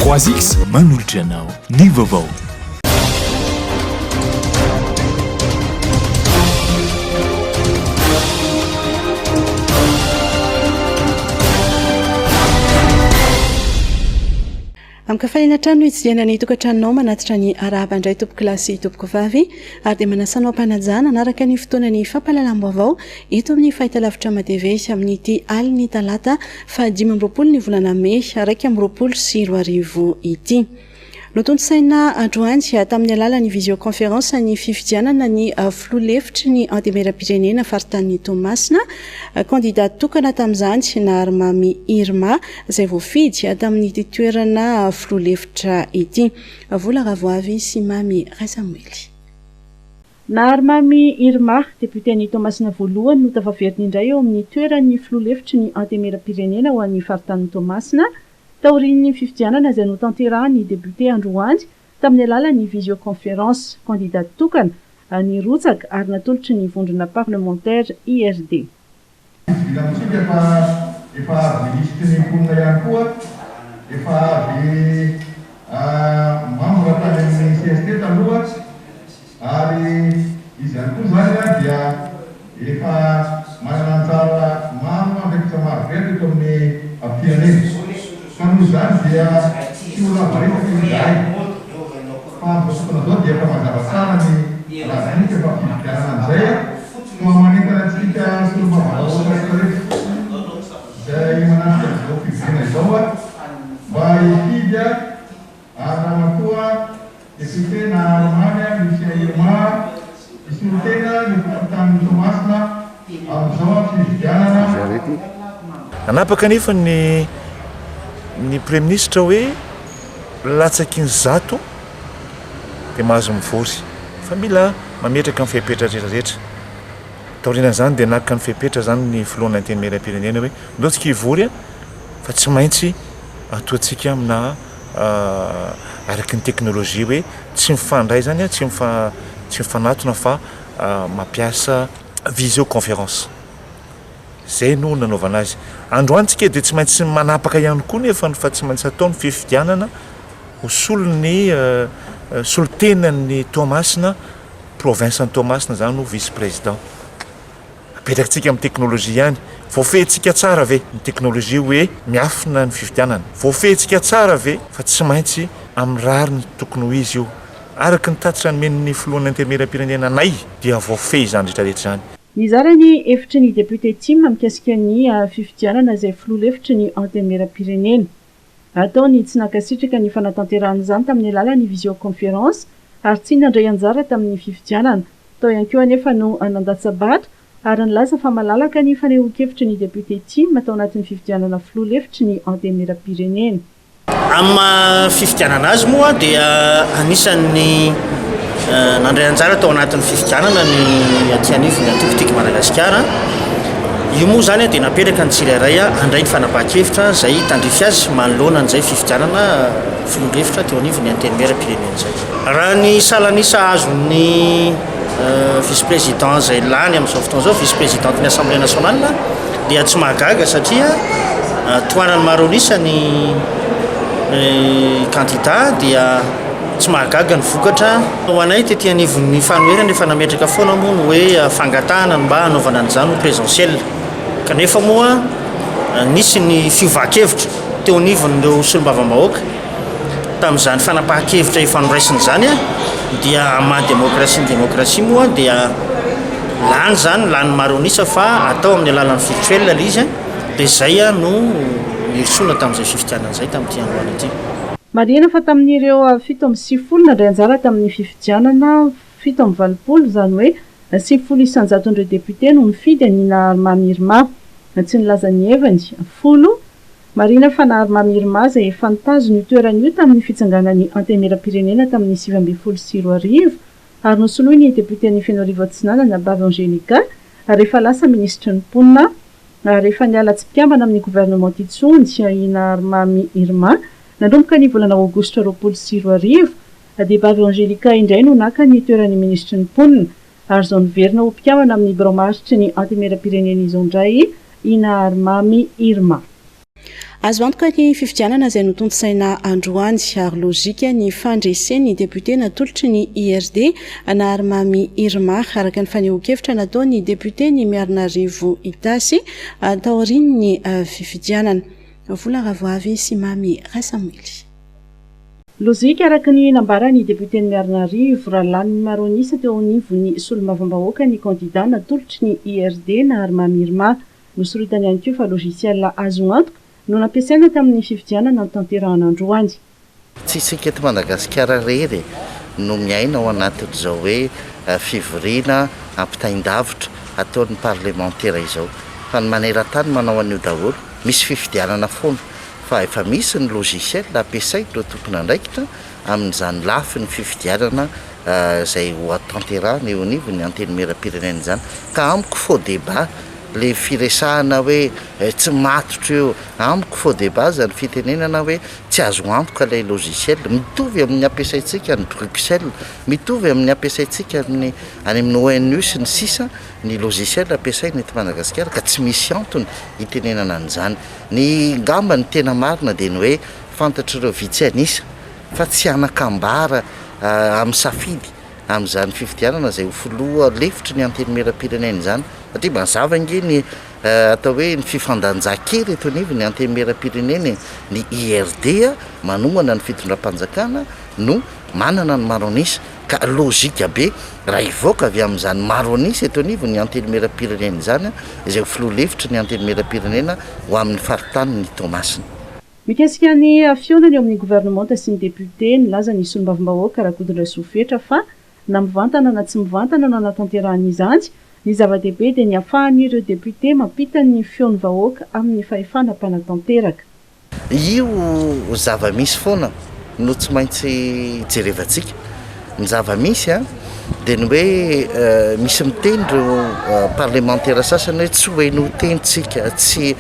3X manolotra anao ny vaovao. Amkafalina trano hitsidiana ny tokantranonao manatitra ny arahaba indray tompoko lasy tompoko vavy ary dia manasanao mpanajana anaraka ny fotoanany fampahalalam-baovao eto amin'ny fahitalavitra madeve amin'ity aliny talata fa 5 ny volana May 2024 ity. Notontosaina androany tamin'ny alalan'ny visioconférence ny fifidianana ny filoha-hevitry ny andemeram-pirenena faritany Toamasina kandidat tokana tamin'izany na Armamy Irma izay voafidy tamin'ny toerana filoha-hevitra ity. Vola Ravoavy sy Mamy Raisamoely. Na Armamy Irma, député ny Toamasina voalohany no tavaveriny indray eo amin'ny toeran'ny filoha-hevitry ny andemeram-pirenena ho an'ny faritany Toamasina taorian'ny fifidianana izay notanterahany député androany tamin'ny alalan'ny visioconférence candidat tokana ny rotsaka ary natolotry ny vondrona parlementaire IRD. Efa ministre ny mponina ihany koa efa avy membre tany amin'ny CST taloha ary izy ihany koa zany dia efa manana anjara maro andraikitra maro be eto amin'ny firenena. Kanu zany dia tsy olona varesaka izay fa mosokona zao dia efa mazava tsara ny raha zany efa fifidianana an'izay no manentana antsika solomavavaoaka izay manaraka izao fifidiana izao mba hifidy arahana koa député na Armamy misy Irma isolotena ny faritany Toamasina amin'izao fifidianana. Nanapaka nefa ny premier ministre hoe latsaky ny zato dia mahazo mivory fa mila mametraka ny fepetra rehetrarehetra. Taorian'izany dia naka ny fepetra zany ny filohan'ny antemeram-pirenena hoe ndao-tsika hivory fa tsy maintsy atoantsika amina araky ny teknôlôjia hoe tsy mifandray zany tsy mifanatona fa mampiasa visioconférence. Zay no nanaovana azy. Androantsika dia tsy maintsy manapaka ihany koa nefa fa tsy maintsy ataony fifidianana ho solon'ny solotenan'ny Toamasina province ny Toamasina zany no vice président. Apetrakantsika amin'ny teknôlôjia ihany. Voafehintsika tsara ve ny teknôlôjia hoe miafina ny fifidianana. Voafehintsika tsara ve fa tsy maintsy amin'ny rariny tokony ho izy io. Araka ny tatitra ny men'ny filohan'ny antemeram-pirenena anay dia voafehy izany rehetrarehetra zany. Nizara ny efitry ny député Tim mikasika ny fifidianana izay filoha-hevitry ny antemeram-pirenena. Ataony tsy nakasitraka ny fanatanterahana izany tamin'ny alalan'ny visioconférence ary tsy nandray anjara tamin'ny fifidianana. Tao ihany koa anefa no nandatsabato ary nilaza fa malalaka ny fanehoan-kevitry ny député Tim atao anatin'ny fifidianana filoha-hevitry ny antemeram-pirenena. Amin'ny fifidianana azy moa dia anisan'ny nandray anjara tao anatin'ny fifidianana ny atianivony atokotiky Madagasikara. Io moa zany dia napetraka ny tsirairay handray ny fanapahan-kevitra izay tandrify azy manoloana an'izay fifidianana filoha-hevitra teo anivony antemeram-pirenena izay. Raha ny salanisa azon'ny vice-président izay lany amin'izao fotoana izao vice-présidente ny Assemblée nationale dia tsy mahagaga satria toanany maronisa ny candidat dia tsy mahagaga ny vokatra. Ho anay tetỳ anivon'ny fanoherana efa nametraka foana moa ny hoe fangatahana mba hanaovana an'izany présidentiel. Kanefa moa nisy ny fiovahan-kevitra teo anivon'ireo solombavambahoaka tamin'izany fanapahan-kevitra ifanoraisiny zany dia maha-démocratie ny démocratie moa dia lany zany lany maronisa fa atao amin'ny alalan'ny virtuel ilay izy dia zay no nirisona tamin'izay fifidianana izay tamin'ity androany ity. Marihana fa tamin'ireo 7 nandray anjara tamin'ny fifidianana 7 zany hoe 9 isanjaton'ireo député no mifidy anina Armamy Irma. Tsy nilaza ny heviny 10. Marihana fa na Armamy Irma izay efa nitazona io toerana io tamin'ny fitsanganan'ny antemeram-pirenena tamin'ny 2024 ary nosoloy ny député ny Fenorivo Atsinanana Bavy Angelica ary efa lasa ministra ny mponina ary efa niala tsy mpiambana amin'ny gouvernement intsony ina Armamy Irma. Nanomboka ny volana Aogositra 2024 dia Bavy Angelica indray no naka ny toeran'ny ministra ny mponina ary izao niverina ho mpiambana amin'ny biraomaritry ny antemeram-pirenena izao indray ina Armamy Irma. azo antoka ny fifidianana izay notontosaina androany ary logika ny fandresen'ny député natolotry ny IRD na Armamy Irma araka ny fanehoan-kevitra nataony député ny Miarinarivo Itasy taorian'ny fifidianana. Vola Ravoavy sy Mamy Rasamily. Lozika araka ny nambarany député ny Miarinarivo Ralan'ny Maronisa teo anivon'ny solomavambahoaka ny candidat natolotry ny IRD na Armamy Irma nosoritany ihany koa fa logiciel azo antoka no nampiasaina tamin'ny fifidianana ny tanterahan'androany. Tsy isika eto Madagasikara rery no miaina ao anatin'izao hoe fivoriana ampitain-davitra ataon'ny parlementaire izao fa ny maneran-tany manao an'io daholo misy fifidianana foana fa efa misy ny logiciel ampiasaina ireo tompona andraikitra amin'izany lafy ny fifidianana izay ho tanterahana eo anivon'ny anteny meram-pirenena izany ka amiko faux débat le firesahana hoe tsy matotra eo amiko faux débat zany fitenenana hoe tsy azo antoka ilay logiciel mitovy amin'ny ampiasaintsika ny Bruxelles mitovy amin'ny ampiasaintsika any amin'ny ONU sy ny sisa ny logiciel ampiasaina eto Madagasikara ka tsy misy antony hitenenana an'izany ny ngamba ny tena marina dia ny hoe fantatr'ireo vitsianisa fa tsy anakambara amin'ny safidy amin'izany fifidianana izay ho filoha lefitry ny anteny meram-pirenena izany satria mazava ingeny atao hoe ny fifandanjan-kery eto anivo ny anteny meram-pirenena ny IRD manomana ny fitondram-panjakana no manana ny maronisa ka logika be raha ivoaka avy amin'izany maronisa eto anivo ny anteny meram-pirenena izany izay ho filoha lefitry ny anteny meram-pirenena ho amin'ny faritany ny Tomasina. Mikasika ny fionany eo amin'ny gouvernement sy ny député nilaza ny solombavam-bahoaka Rakodondra Sofetra fa na mivantana na tsy mivantana na natanteran'izany ny zava-dehibe dia ny ahafahan'ireo député mampita ny fion'ny vahoaka amin'ny fahefana mpanatanteraka. Io zava-misy foana no tsy maintsy jerevantsika ny zava-misy dia ny hoe misy miteny ireo parlementaire sasany hoe tsy hoe no tenitsika tsy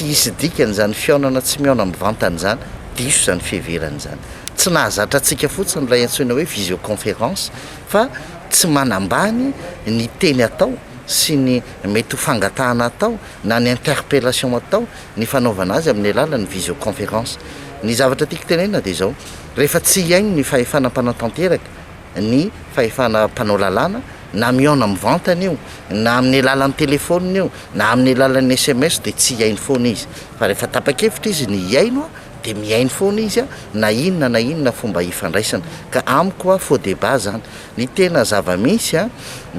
hisy dikany zany fionana tsy miaona mivantana zany diso zany fiheverana zany tsy nahazatra antsika fotsiny ilay antsoina hoe visioconférence fa tsy manambany ny teny atao sy ny mety ho fangatahana atao na ny interpellation atao ny fanaovana azy amin'ny alalan'ny visioconférence. Ny zavatra tiako tenena dia izao rehefa tsy iaino ny fahefana mpanatanteraka ny fahefana mpanao lalàna na miaona mivantana io na amin'ny alalan'ny telefônina io na amin'ny alalan'ny SMS dia tsy iaino foana izy fa rehefa tapa-kevitra izy ny iaino dia miaino foana izy na inona fomba hifandraisana ka amiko faux débat zany ny tena zava-misy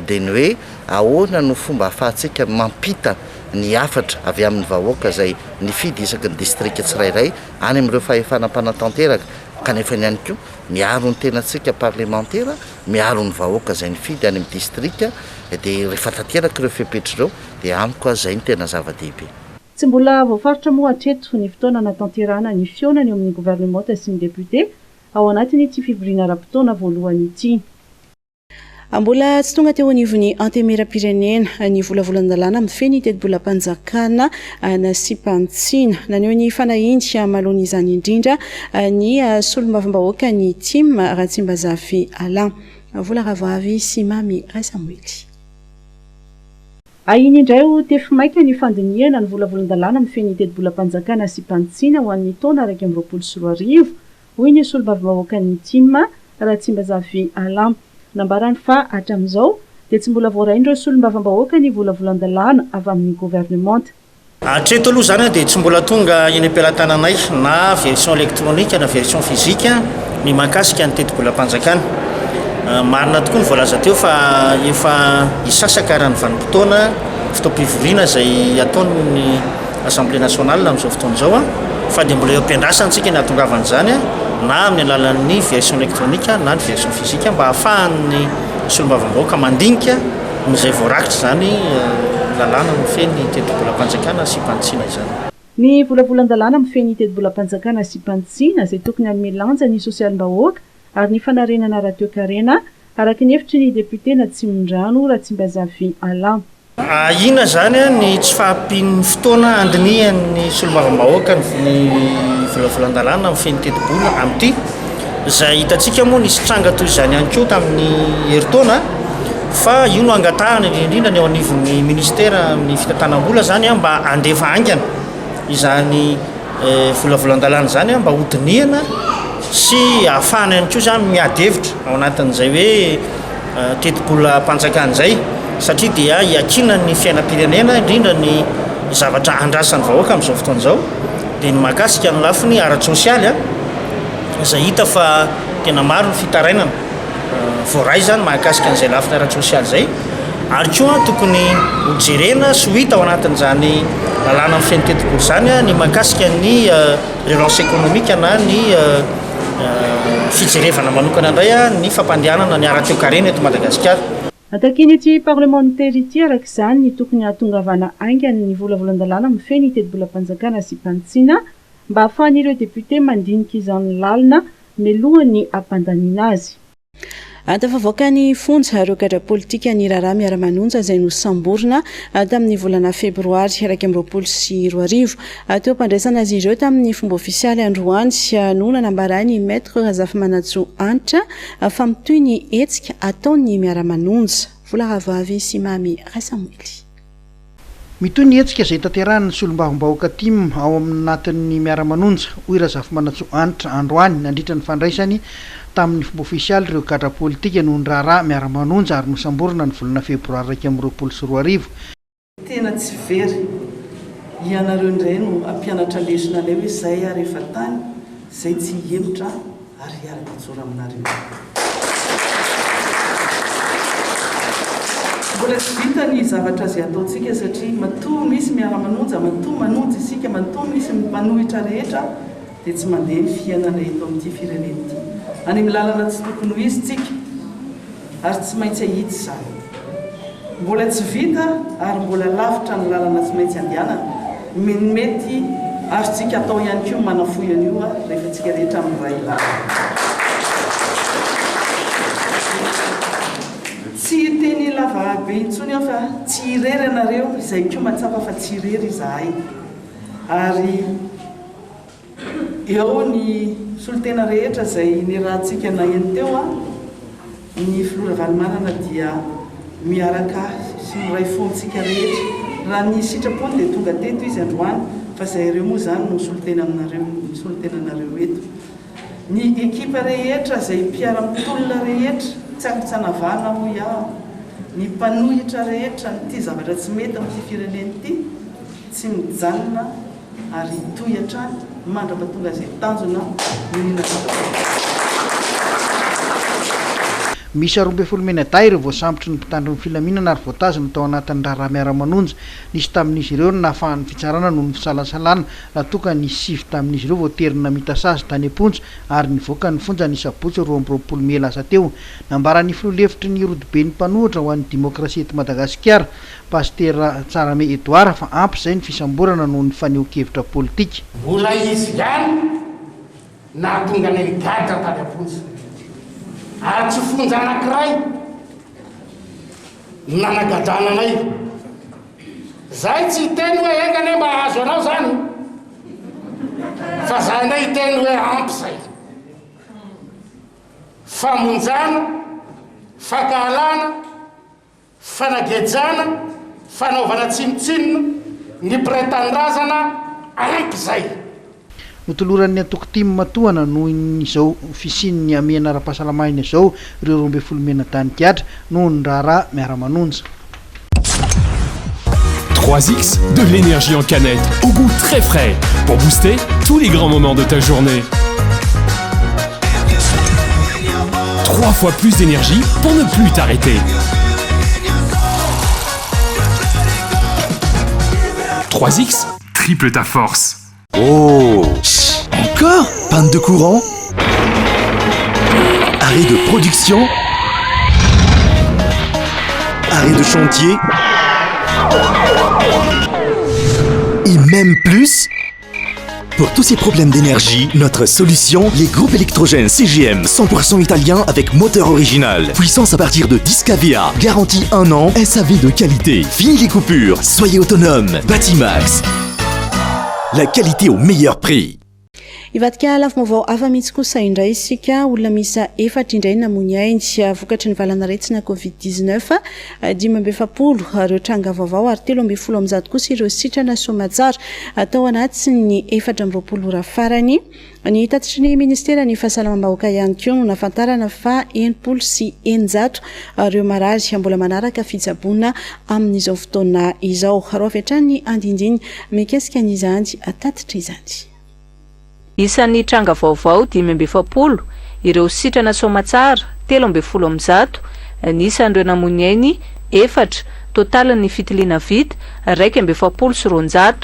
dia ny hoe ahoana no fomba ahafahantsika mampita ny afatra avy amin'ny vahoaka izay nifidy isaky ny district tsirairay any amin'ireo fahefana mpanatanteraka kanefa ny ihany koa miaro ny tenantsika parlementaire miaro ny vahoaka izay nifidy any amin'ny district dia rehefa tanteraka ireo fepetra ireo dia amiko izay ny tena zava-dehibe. Tsy mbola voafaritra moa hatreto ny fotoana natanterahana ny fionany eo amin'ny gouvernement sy ny député ao anatiny ity fivoriana ara-potoana voalohany ity. Mbola tsy tonga teo anivon'ny anteny meram-pirenena ny volavolan-dalàna mifeny teti-bolam-panjakana na Sipantsina naneho ny fanahindy malohany izany indrindra ny solombavam-bahoaka ny TIM Ratsimbazafy Alain. Vola Ravoavy sy Mamy Rasamily. Ahiny indray ho tefy maika ny fandiniana ny volavolan-dalàna mifeny teti-bolam-panjakana Sipantsina ho an'ny taona 2024 hoy ny solombavam-bahoaka ny TIM Ratsimbazafy Alain. Nambarany fa hatramin'izao dia tsy mbola voaraindreo solombavam-bahoaka ny volavolan-dalàna avy amin'ny gouvernement. Hatreto aloha zany dia tsy mbola tonga eny am-pelatananay na version électronique na version physique ny mahakasika ny teti-bolam-panjakana. Marina tokoa ny voalaza teo fa efa hisasaka raha ny vanim-potoana fotoam-pivoriana izay ataon'ny Assemblée nationale amin'izao fotoana izao fa dia mbola eo am-piandrasantsika ny hahatongavan'izany na amin'ny alalan'ny version électronique na ny version physique mba ahafahan'ny solombavam-bahoaka mandinika n'izay voarakitra zany lalàna mifeny teti-bolam-panjakana Sipantsina izany. Ny volavolan-dalàna mifeny teti-bolam-panjakana Sipantsina izay tokony hanome lanja ny sosialim-bahoaka ary ny fanarenana radio-karena araka ny hevitry ny député Natsimondrano Ratsimbazafy Alain. Ina zany ny tsy fahampian'ny fotoana andinihan'ny solombavam-bahoaka ny volavolan-dalàna mifeny teti-bola amin'ity izay hitantsika moa nisy tranga toy izany ihany koa tamin'ny herintaona fa io no angatahana indrindra ny eo anivon'ny ministera amin'ny fitantanam-bola zany mba andefa haingana izany volavolan-dalàna zany mba hodiniana sy ahafahana ihany koa zany miady hevitra ao anatin'izay hoe teti-bola mpanjakana zay satria dia hiakina ny fiainam-pirenena indrindra ny zavatra andrasan'ny vahoaka amin'izao fotoan'izao dia ny mahakasika ny lafiny ara-tsosialy izay hita fa tena maro ny fitarainana voaray zany mahakasika an'izay lafiny ara-tsosialy zay ary koa tokony hojerena sy ho hita ao anatin'izany lalàna amin'ny fiain'ny teti-bola zany ny mahakasika ny relance économique na ny fijerevana manokana indray ny fampandehanana ny ara-toekarena eto Madagasikara. Atakiny ity parlementaire ity araka izany ny tokony hatongavana aingany ny volavolan-dalàna mifehy ny teti-bolam-panjakana sy mpantsiana mba ahafahan'ireo député mandinika izany lalina mialohan'ny hampandaniana azy. Tafavoaka ny fonja rokatra politika ny raharaha miara-manonja izay nosamborina tamin'ny volana febroary 2024 teo ampandraisana azy ireo tamin'ny fomba ofisialy androany no nanambaray ny maître Razafimanatsoa Antitra fa mitoy ny hetsika ataony miara-manonja. Volaravavy sy Mamy Rasamily. Mitoy ny hetsika izay tanterahana sy olom-bavom-bahoaka tim ao anatin'ny miara-manonja hoy Razafimanatsoa Antitra androany nandritra ny fandraisany tamin'ny fomba ofisialy ireo gadra politika noho ny raharaha miara-manonja ary nosamborina ny volana febroary 2024. Tena tsy very ianareo indray no ampianatra lesona ilay hoe izay ary efa tany izay tsy hiemotra ary hiara-mijoro aminareo. Mbola tsy vita ny zavatra izay ataontsika satria matoa misy miara-manonja, matoa manonja isika, matoa misy manohitra rehetra dia tsy mandeha ny fiainana eto amin'ity firenena ity. Any milalana tsy tokony ho izy tsika ary tsy maintsy ahitsy izany. Mbola tsy vita ary mbola lavitra ny lalana tsy maintsy andehanana. Mety azotsika atao ihany koa manafoy an'io rehefa tsika rehetra amin'ny ray lalana. Tsy teny lava be intsony aho fa tsy irery anareo izay koa matsapa fa tsy irery izahay. Ary eo ny solotena rehetra izay nirahantsika naheno teo ny filora valimanana dia miaraka sy miray fontsika rehetra. Raha ny sitrapony dia tonga teto izy androany fa izay ireo moa zany no solotena aminareo, ny solotena anareo eto. Ny ekipa rehetra izay mpiara-mitolona rehetra tsy ampitsanavana hoy aho, ny mpanohitra rehetra nyity zavatra tsy mety amin'ity firenena ity tsy mijanona ary toy hatrany mandrapatonga izay tanjona minina misy 12 menaday ireo voasambotra ny mpitandro ny filaminana ary voatazana tao anatin'ny raharaha miara-manonja nisy tamin'izy ireo no nahafahan'ny fitsarana noho ny fisalasalana raha toka ny 7 tamin'izy ireo voaterina mitasazy tany am-ponja ary nivoaka ny fonja ny sabotsy 20 Mey lasa teo. Nambaran'ny filoha-hevitry ny rodibe ny mpanohitra ho an'ny demokrasia eto Madagasikara Pasteur Tsarame Edouard fa ampy izay ny fisamborana noho ny faneho-kevitra politika. Mbola izy ihany nahatonga ny gadra tany am-ponja ary tsy fonja anankiray nanagadrana anay. Zay tsy hiteny hoe engane mba azo anao zany fa zay nay hiteny hoe ampy zay. Famonjana, fankahalana, fanagejana, fanaovana tsinotsinona, ny pretendrazana ampy zay. Notoloran'ny atoko tim matoana noho izao fisin'ny amiana ara-pahasalamana izao ireo 12 menadany kiatra noho ny raharaha miara-manonja. 3X, de l'énergie en canette, au goût très frais, pour booster tous les grands moments de ta journée. 3 fois plus d'énergie pour ne plus t'arrêter. 3X, triple ta force. Oh, encore? Panne de courant? Arrêt de production? Arrêt de chantier? Et même plus? Pour tous ces problèmes d'énergie, notre solution, les groupes électrogènes CGM 100% italien avec moteur original. Puissance à partir de 10 kVA, garantie 1 an, SAV de qualité. Fini les coupures, soyez autonome. Batimax. La qualité au meilleur prix. ivadika lafim-baovao afa mihitsy kosa indray isika olona misa 4 indray namony ainy vokatry ny valanaretsina covid-19 570 ireo tranga vaovao ary 13 kosa ireo sitrana somatsara atao anaty ny 420 ora farany. Ny tatitry ny ministera ny fahasalamam-bahoaka ihany koa no nafantarana fa 900 ireo marary mbola manaraka fitsaboana amin'izao fotoana izao. Ro avy hatrany ny andindiny mikesika n'izany tatitra izany. Isan'ny tranga vaovao 570 ireo sitrana somatsara 13 nisan'ireo namony ainy 4 totalin'ny fitiliana vita 270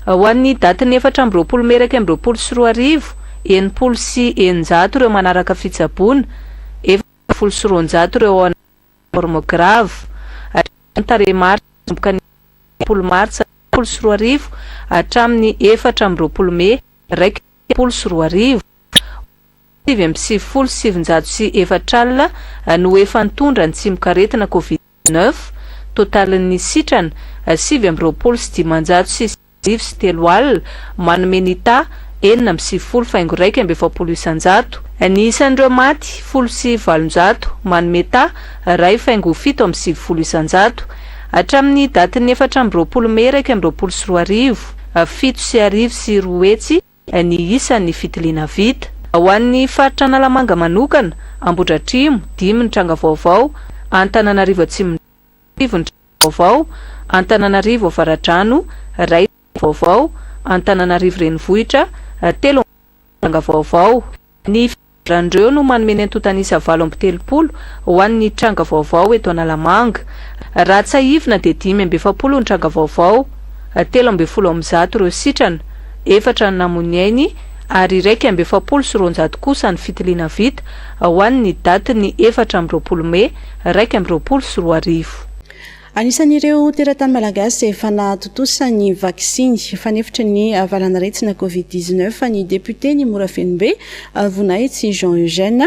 ho an'ny datin'ny 4 May 2024 900 ireo manaraka fitsaboana 20 ireo forme grave tare mars mars 20 hatramin'ny 4 May 2024 704 no efa nitondra ny tsimikaretina covid-19 totalin'ny sitrana 723 alina manome ny ta 990 isanjato. Ny isan'ireo maty 7 manome ta 2,7 isanjato hatramin'ny datin'ny 4 May 2024 7 hetsy ny isan'ny fitiliana vita. Ho an'ny faritra Analamanga manokana Ambohidratrimo 5 ny tranga vaovao, Antananarivo Atsimo 5 ny tranga vaovao, Antananarivo Avaradrano 1 vaovao, Antananarivo Renivohitra 3 tranga vaovao. Ny firandraeo no manome ny antotanisa 7 ho an'ny tranga vaovao eto Analamanga. Ratsaivina dia 5 ny tranga vaovao, 13 ireo sitrana, 4 namony ainy ary 270 kosa ny fitiliana vita ho an'ny datin'ny 4 May 2024. Anisan'ireo teratany malagasy efa natotosany vaksiny fanefitra ny valanaretsina covid-19 ny député ny Morafenimbe Vonaitsy Jean Eugène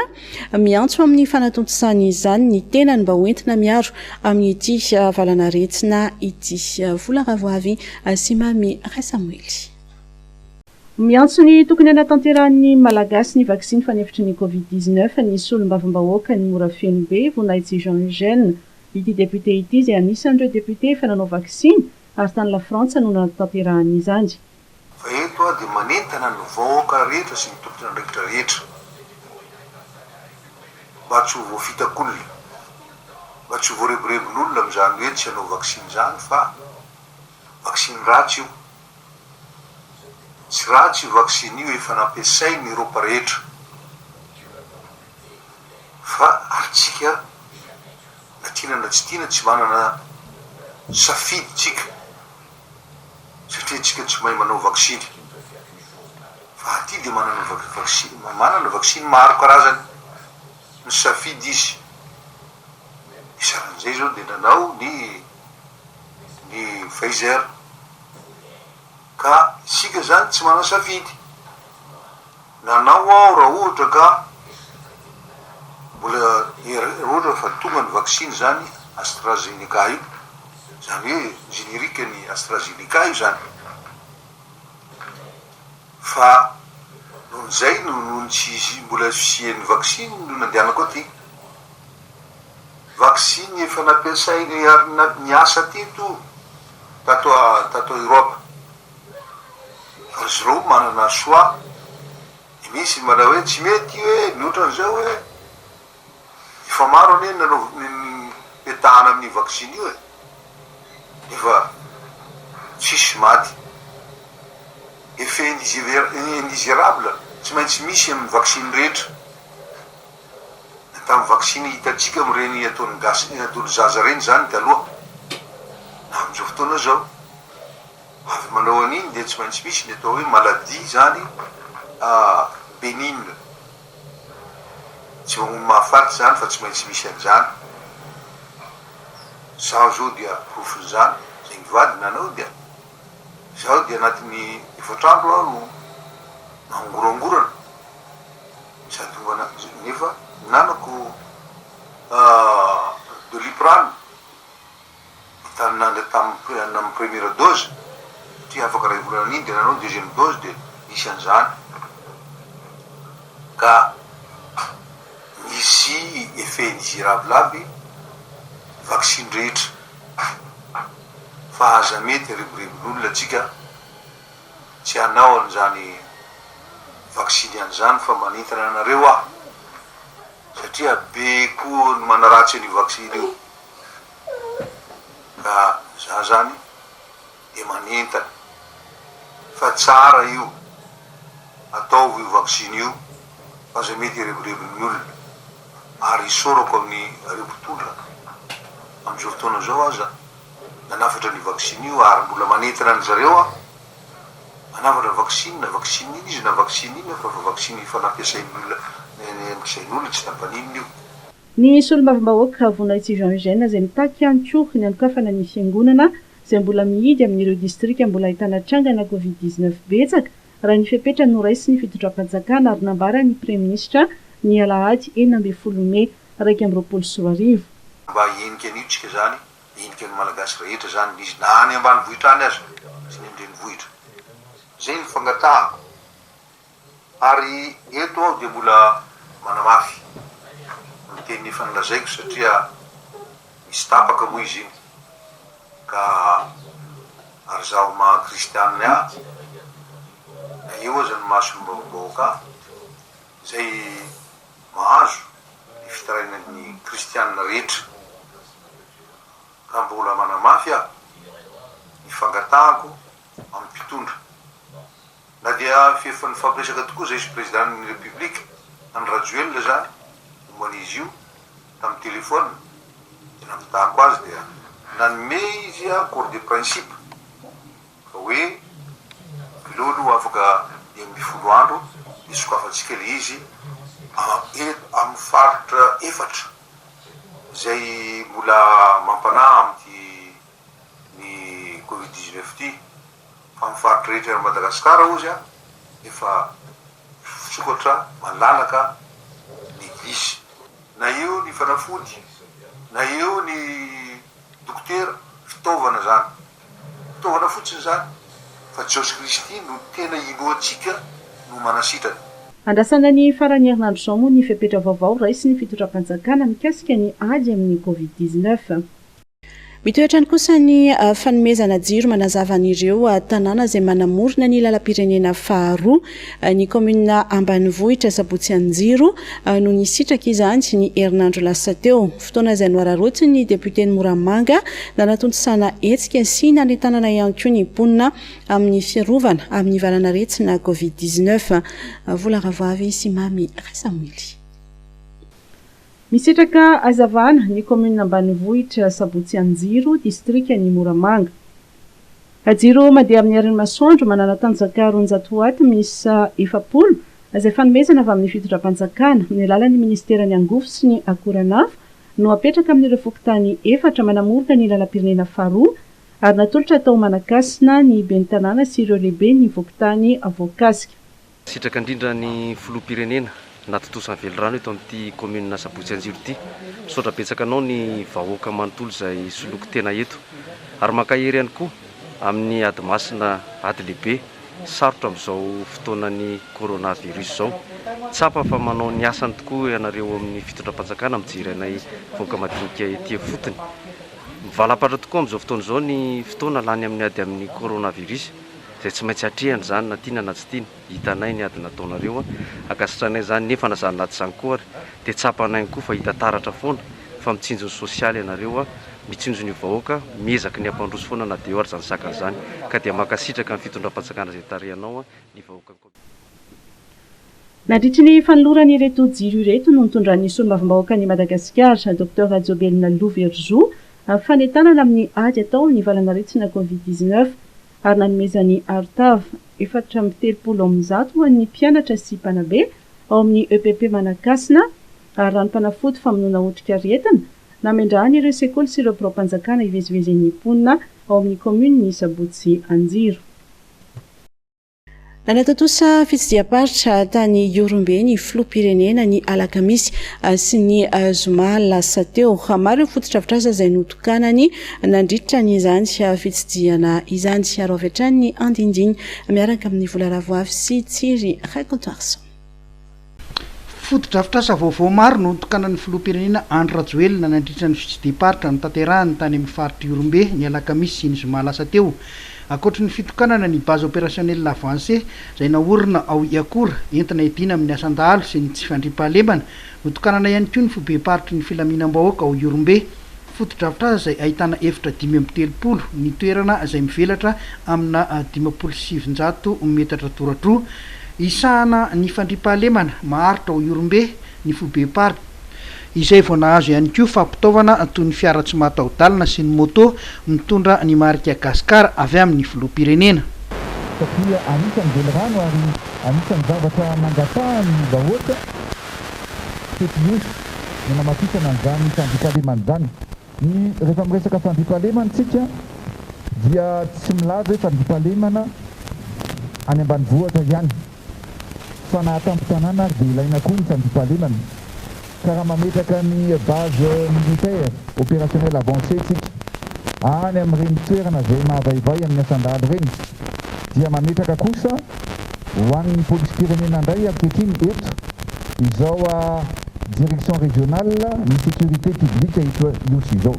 miantso amin'ny fanatontosany izany ny tenany mba hoentina miaro amin'ity valanaretsina ity. Vola Ravoavy Simamy Samuely. Miantso ny tokony anatanteran'ny malagasy ny vaksiny fanefitry ny covid-19 ny solom-bavambahoaka ny Morafenimbe Vonaitsy Jean Eugène. Ity député ity izay anisan'ireo député efa nanao vaksiny ary tany la Frantsa no natanterahany izany. Fa eto dia manentana ny vahoaka rehetra sy ny tompona andraikitra rehetra mba tsy ho voafitakolona, mba tsy ho voarebirebin'olona amin'izany hoe tsy hanao vaksiny izany fa vaksiny ratsy io. Tsy ratsy io vaksiny io efa nampiasainy Eropa rehetra fa aritsika na tiana na tsy tiana tsy manana safidy tsika satria tsika tsy mahay manao vaksiny fa aty dia manana vaksiny maro karazany ny safidy izy. Isaran'izay zao dia nanao ny Pfizer ka isika zany tsy manana safidy. Nanao aho raha ohatra ka mbola ohatra fa tonga ny vaksiny zany AstraZeneca io, zany hoe générique ny AstraZeneca io zany. Fa noho izay noho tsy mbola fisian'ny vaksiny no nandehanako aty. Vaksiny efa nampiasainy ary niasa teto tato Eropa. Fa izy reo manana soa, misy manao hoe tsy mety hoe mihoatran'izao hoe efa maro ane petahana amin'ny vaksiny io efa tsisy maty. Effet indésirable tsy maintsy misy amin'ny vaksiny rehetra. Tamin'ny vaksiny hitatsika amin'ireny ataon'ny zaza reny zany taloha na amin'izao fotoana zao avy manao an'iny dia tsy maintsy misy ny atao hoe maladie zany bénigne, tsy mahafaty zany fa tsy maintsy misy an'izany. Zaho zao dia profon'izany zay nivady nanao dia zaho dia anatin'ny 4 andro aho no nangorangorana sady nefa nanako Doliprane tamin'ny première dose satria afaka ray volana an'iny dia nanao deuxième dose dia misy an'izany. ziravilaby vaksiny rehetra fa aza mety riboribon'olona atsika tsy hanao an'izany vaksiny an'izany fa manintana anareo aho satria be koa ny manaratsy ny vaksiny io ka za zany de manentana fa tsara io ataovy io vaksiny io fa aza mety riboribon'ny olona ary isorako amin'ny ribo-tondra am'izao fotoana zao aza nanafatra ny vaksiny io ary mbola manentana any zareo a manafatra vaksiny na vaksiny iny izy na vaksiny iny fa vaksiny fa nampiasain'olona ampiasain'olona tsy nampanininy io. Ny solo-mavim-bahoaka vonaitsy Jean Eugène izay mitaky ihany koa ny anokafana ny fiangonana izay mbola mihidy amin'ireo distrika mbola ahitana trangana Covid-19 betsaka raha ny fepetra noraisy ny fitondram-panjakana ary nambara ny Praiministra ny Alahady 12 Mey 2024. Mba hiendika an'io tsika zany, hiendika ny malagasy rehetra zany izy na any ambany vohitra any azy sy ny andreny vohitra. Zay ny fangatahako. Ary eto aho dia mbola manamafy miteny efa nilazaiko satria misy tapaka moa izy iny ka ary zaho maha kristianina aho na eo aza ny mahasolom-bahoaka zay mahazo ny fitarainan'ny kristianina rehetra ka mbola manamafy aho ny fangatahako amin'ny mpitondra na dia fiefan'ny fampiresaka tokoa zay sy présidentin'ny république any Rajoelina zany momba izy io tamin'ny telefona dia nampitahako azy dia nanome izy accord de principe fa hoe pilolo afaka 10 andro dia sokafantsika le izy amin'ny faritra efatra zay mbola mampanahy amty ny Covid-19 ty fa amin'ny faritra rehetra ny Madagasikara ozy a efa sokatra malalaka ny glisy na eo ny fanafody na eo ny dokotera fitaovana zany fitaovana fotsiny zany fa Jesosy Kristy no tena inoatsika no manasitrany. Andrasana ny farany herinandro zao moa ny fepetra vaovao raisy ny fitondram-panjakana mikasika ny ady amin'ny Covid-19. Mitoetra ny kosa ny fanomezana jiro manazava an'ireo tanàna izay manamorona ny lalam-pirenena faharoa ny komuna Ambanivohitra Sabotsianjiro no nisitraka izany ny herinandro lasa teo. Fotoana izay noararotsy ny député Moramanga nanatontosana hetsika sy nanentanana ihany koa ny mponina amin'ny fiarovana amin'ny valanaretsina Covid-19. Vola Ravavy sy Mami Resamily. Misitraka azavana ny komuna Ambanivohitra Sabotsianjiro distrika ny Moramanga. Jiro mandeha amin'ny herin'ny masoandro manana tanjaka 400 misa 70 izay fanomezana avy amin'ny fitondram-panjakana amin'ny alalan'ny ministeran'ny angofo sy ny akoranafo no apetraka amin'ireo fokontany efatra manamorona ny lalam-pirenena faharoa ary natolotra tao Manakasina ny ben'ny tanàna sy ireo lehibe ny fokontany voakasika. Sitraka indrindra ny filoham-pirenena natotosany velorano eto amin'ity komuna Sabotsianjiro ity. Misaotra betsaka anao ny vahoaka manontolo izay soloko tena eto ary makahery ihany koa amin'ny ady masina ady lehibe sarotra amin'izao fotoanan'ny coronavirus zao. Tsapa fa manao ny asany tokoa ianareo amin'ny fitondram-panjakana mijery anay vahoaka madinika ety fotony. Mivalapatra tokoa amin'izao fotoana izao ny fotoana lany amin'ny ady amin'ny coronavirus izay tsy maintsy hatrehany zany na tiana na tsy tiana. Hitanay ny ady nataonareo akasitranay zany nefa na zany laty zany koa ary dia tsapanay koa fa hita taratra foana fa mitsinjo ny sosialy ianareo mitsinjo ny vahoaka miezaka ny ampandroso foana na dia eo ary zany sakany zany ka dia makasitraka ny fitondram-panjakana izay tarehanao ny vahoaka. Nandritry ny fanolorany ireto jiro ireto no nitondran'ny solo-mavim-bahoaka ny Madagasikara Dr Jobelina Louverjou amin'ny fanentanana amin'ny ady atao ny valanaretsina Covid-19 ary nanomezany arotava 430 ho an'ny mpianatra sy mpanabe ao amin'ny EPP Manakasina ary ranom-panafody famonoana otrika aretina namendrahany ireo sekoly sy ireo birao-panjakana hivezivezen'ny mponina ao amin'ny komuna Sabotsianjiro. Nanatatosa fitsidiam-paritra tany Iorombe ny filoham-pirenena ny alakamisy sy ny zoma lasa teo. Maro ny foto-drafitrasa izay notokanany nandritra ny izany fitsidiana izany aro avy hatrany ny andindiny miaraka amin'ny Vola Ravoavy sy Tsiry racontoarson. fotodrafitrasa vaovao maro no tokanan'ny filoham-pirenena Andry Rajoelina nandritra ny fitsidiparitra ny tanterahany tany amin'ny faritra Iorombe ny alakamisy sy ny zoma lasa teo. Ankoatra ny fitokanana ny base opérationnelle avancée izay naorina ao Iakora entina edina amin'ny asan-dahalo sy ny tsy fandriam-pahalemana, notokanana ihany koa ny fibeparitry ny filaminam-bahoaka ao Iorombe. Fotodrafitrasa izay ahitana efitra 530 ny toerana izay mivelatra amina 507 metatra toratro. Isahana ny fandriam-pahalemana maharitra ao Iorombe ny fibeparitra izay vao nahazo ihany koa fampitaovana toy ny fiara tsy mataho-dalana sy ny moto mitondra ny marika gasikara avy amin'ny filoham-pirenena. Satria anisan'ny velorano ary anisan'ny zavatra mangatahany vahoaka tetin'osy no namatisana an'izany fandriam-pahalemana izany. Ny rehefa miresaka fandriam-pahalemana tsika dia tsy milaza hoe fandriam-pahalemana any ambanivohitra ihany fa na tampo-tanàna ary dia ilaina koa ny fandriam-pahalemana ka raha mametraka ny base militaire opérationnelle avancée tsika any amin'ireny toerana izay mahavaivay amin'ny asan-dahalo ireny dia mametraka kosa ho an'ny polisy-pirenena indray ankehitriny eto izao direction régionale ny sécurité publique iosy izao.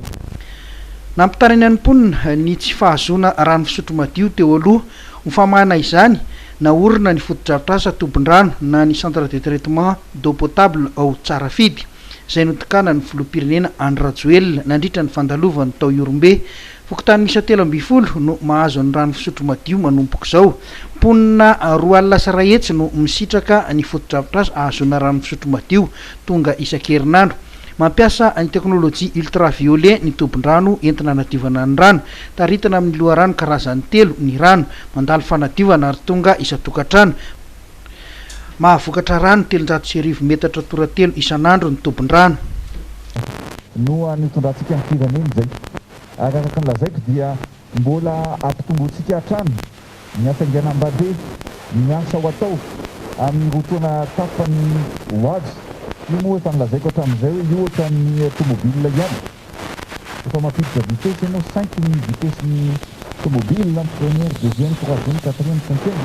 Nampitariny any mponina ny tsy fahazona rano fisotro madio teo aloha ho famahana izany naorina ny fotodrafitrasa tombon-drano na ny centre de traitement d'eau potable ao Tsarafidy izay notokana ny filoham-pirenena Andry Rajoelina nandritra ny fandalovany tao Iorombe. Fokontany misy 3 no mahazo ny rano fisotro madio manompoka izao. Mponina 2 alina sy 1 hetsy no misitraka ny fotodrafitrasa ahazona rano fisotro madio tonga isan-kerinandro. Mampiasa ny teknôlôjia ultraviolet ny tombon-drano entina hanadiovana ny rano. Taritana amin'ny loharano karazany 3 ny rano mandalo fanadiovana ary tonga isa-tokantrano. Mahavokatra rano 300 metatra toratelo isan'andro ny tombon-drano. No anitondrantsika amin'ny firenena izay ary araka ny lazaiko dia mbola ampitomboantsika hatrany ny hafainganam-badeha ny asa ho atao amin'ny rotoana tapany ho azy. Io moa efa nilazaiko hatramin'izay hoe io ohatra ny tomobile ihany efa mampiditra vitesse ianao 5 ny vitesse-ny tomobile première, deuxième, troisième, quatrième, cinquième.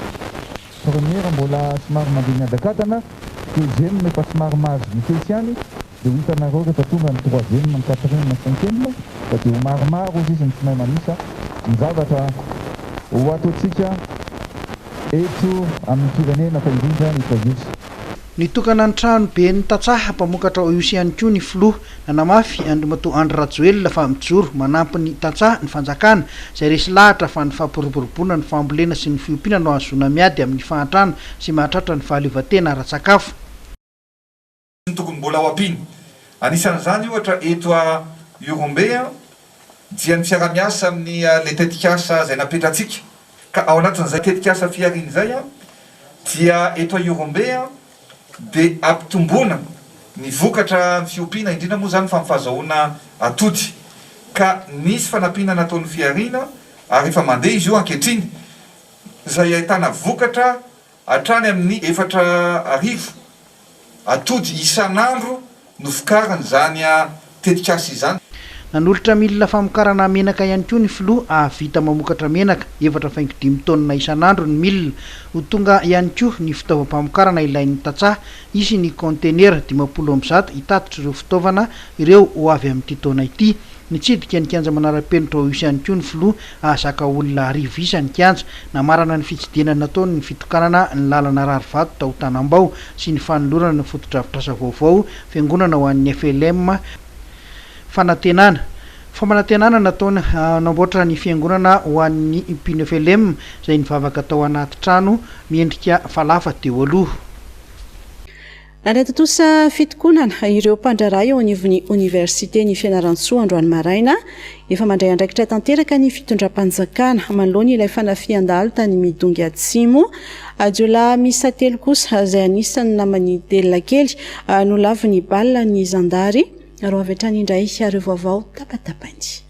Première mbola somary mandeha miadakadana, deuxième efa somary mahazo vitesse ihany, dia hitanareo rehefa tonga ny troisième, ny quatrième, ny cinquième da dia ho maromaro izy ny tsy mahay manisa ny zavatra ho ataontsika eto amin'ny firenena fa indrindra ny Iosy. Nitokana ny trano be ny Tatsaha mpamokatra ao Iosy ihany koa ny filoha nanamafy andrimatoa Andry Rajoelina fa mijoro manampy ny Tatsaha ny fanjakana izay resy lahatra fa ny fampiroboroboana ny fambolena sy ny fiompiana no ahazoana miady amin'ny fahantrano sy mahatratra ny fahaleovantena ara-tsakafo. Tokony mbola ao ampiny. Anisan'izany ohatra eto a Iorombe dia ny fiara-miasa amin'ny le tetikasa izay napetratsika ka ao anatin'izay tetikasa fiariny izay dia eto a Iorombe dia ampitomboana ny vokatra fiompiana indrindra moa zany fa mifahazahoana atody ka nisy fanampiana nataon'ny fiarina ary efa mandeha izy io ankehitriny izay ahitana vokatra hatrany amin'ny 4,000 atody isan'andro no fikarany zany tetikasa izany. Nanolotra milina famokarana menaka ihany koa ny filoha ahavita mamokatra menaka 4,5 tonne isan'andro ny milina. Ho tonga ihany koa ny fitaovam-pamokarana ilain'ny Tatsaha, izy ny conteneur 50 hitatitra ireo fitaovana ireo ho avy amin'ity taona ity. Nitsidika ny kianja manara-penitra ao Iosy ihany koa ny filoha ahazaka olona 10 isa ny kianja, namarana ny fitsidinana nataony ny fitokanana ny lalana rarivato tao Tanambao sy ny fanolorana ny fotodrafitrasa vaovao fiangonana ho an'ny FLM fanantenana. Famanantenana nataony namboatra ny fiangonana ho an'ny mpino FLM izay nivavaka tao anaty trano miendrika falafa teo aloha. Nandratotosa fitokonana ireo mpandraray ao anivon'ny Université ny Fianaratsoa androany maraina efa mandray andraikitra tanteraka ny fitondram-panjakana manoloana ilay fanafian-dalo tany Midongy Atsimo. Adiola misa 3 kosa izay anisany namany delona kely no laviny balle ny zandary aro avy hatrany indray areo vaovao tapatapainy.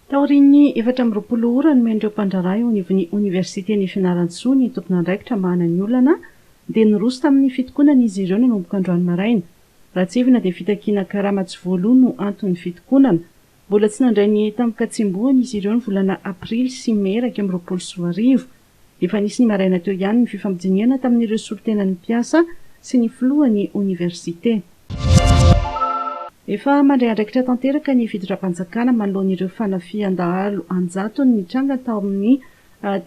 Taoriny 4 ora no men'ireo mpandraray ao anivon'ny Université ny Fianaratsoa ny tompon'andraikitra mahana ny olana dia niroso tamin'ny fitokonana izy ireo nanomboka androany maraina. Ratsivina dia fitakiana karama tsy voalohany no antony fitokonana. Mbola tsy nandray ny tampoka tsimbohany izy ireo ny volana aprily sy may 2024. efa nisy ny maraina teo ihany ny fifamidiniana tamin'ireo solotenany mpiasa sy ny filohan'ny oniversite. Efa mandray andraikitra tanteraka ny fidora-panjakana manoloan'ireo fanafian-dahalo anjato ny tranga tao amin'ny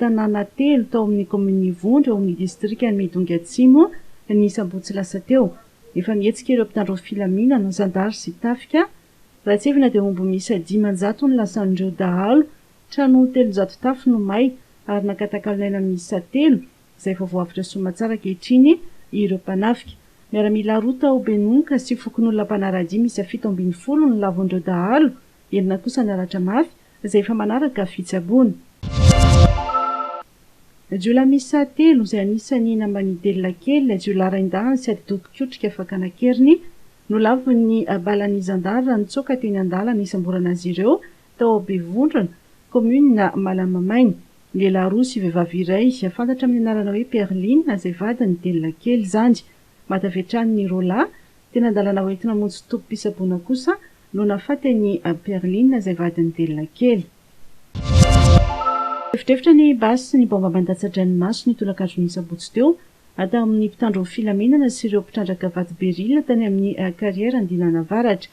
tanàna telo tao amin'ny komini Vondro ao amin'ny distrika ny Midongy Atsimo ny sabotsy lasa teo. Efa mihetsika ireo mpitandro filaminana Zandary sy Tafika raha tsy evina dia omby misy 10 ny lasan'ireo dahalo, trano 300 tafo no may ary nakatakalinaina miisa 3 izay efa voavitra somatsara ankehitriny ireo mpanafika. Miaramila roa tao Benonka sy fokon'olona mpanaradia misy 720 ny lavon'ireo dahalo, enina kosa naratra mafy izay efa manaraka fitsaboana. Jiola miisa 3 izay anisany nambany delona kely jiola raindahany sy adidodikotrika fakanakeriny no lavon'ny balan'ny Zandary raha nitsoaka teny an-dala nisamborana azy ireo tao Bevondrona, commune Malamamaina. Lehilahy roa sy vehivavy iray fantatra amin'ny anarana hoe Perline izay vadiny delona kely zany. Matavetran'ny rola tena andalana hoentina monjy tompo-pisaboana kosa no nafatany Perline izay vadiny delona kely. Efitrefitra ny basy sy ny bomba mandatsa-dranomaso ny tolakandro ny sabotsy teo atao amin'ny mpitandro filaminana sy ireo mpitrandraka vato berila tany amin'ny kariera Andinana Avaratra.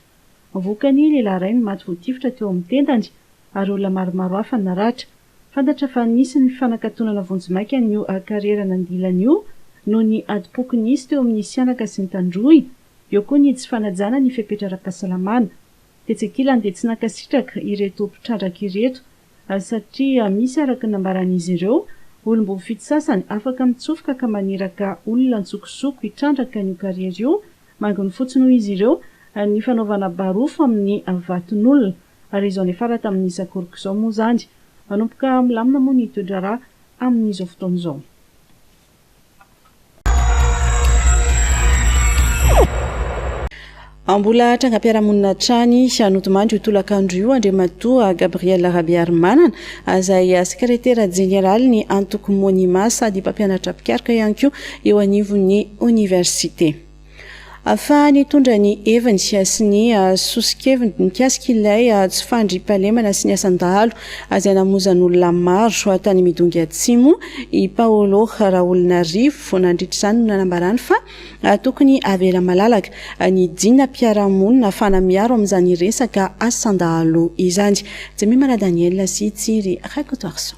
Vokany lehilahy iray no maty voatifitra teo amin'ny tendany ary olona maromaro hafa naratra. Fantatra fa nisy ny fanakatonana vonjimaika an'io kariera Nandilana io no ny adipoky nisy teo amin'ny sianaka sy ny tandroy, eo koa ny tsy fanajana ny fepetra-ara-pahasalamana. Tetsekilany dia tsy nakasitraka ireto mpitrandraka ireto satria misy araka nambaran'izy ireo olom-bovy fito sasany afaka mitsofoka ka maniraka olona ntsokosoko hitrandraka ny kariera io, mangony fotsiny ho izy ireo ny fanaovana barofo amin'ny vaton'olona ary izao ny farata amin'ny sakoriko izao moa zany. Manomboka milamina moa ny toedrara amin'izao fotoan'izao. Ambola trangam-piarahamonina trany Anotomandry io tolakandro io Andriamatoa Gabriel Rabiarmanana izay sekretera jeneraly ny antoko monima sady mpampianatra mpikarika ihany koa eo anivon'ny université. Afa nitondra ny evany sy ny sosikeviny nikasika ilay tsy fandriam-pahalemana sy ny asan-dahalo izay namonjan'olona maro tany Midongy Atsimo i Paolo Raolinarivo nandritra izany no nanambarany fa tokony avela malalaka ny dina mpiarahamonina fanamiaro amin'izany resaka asan-dahalo izany. Jemimana Daniel sy Tsiry Rakotoarso.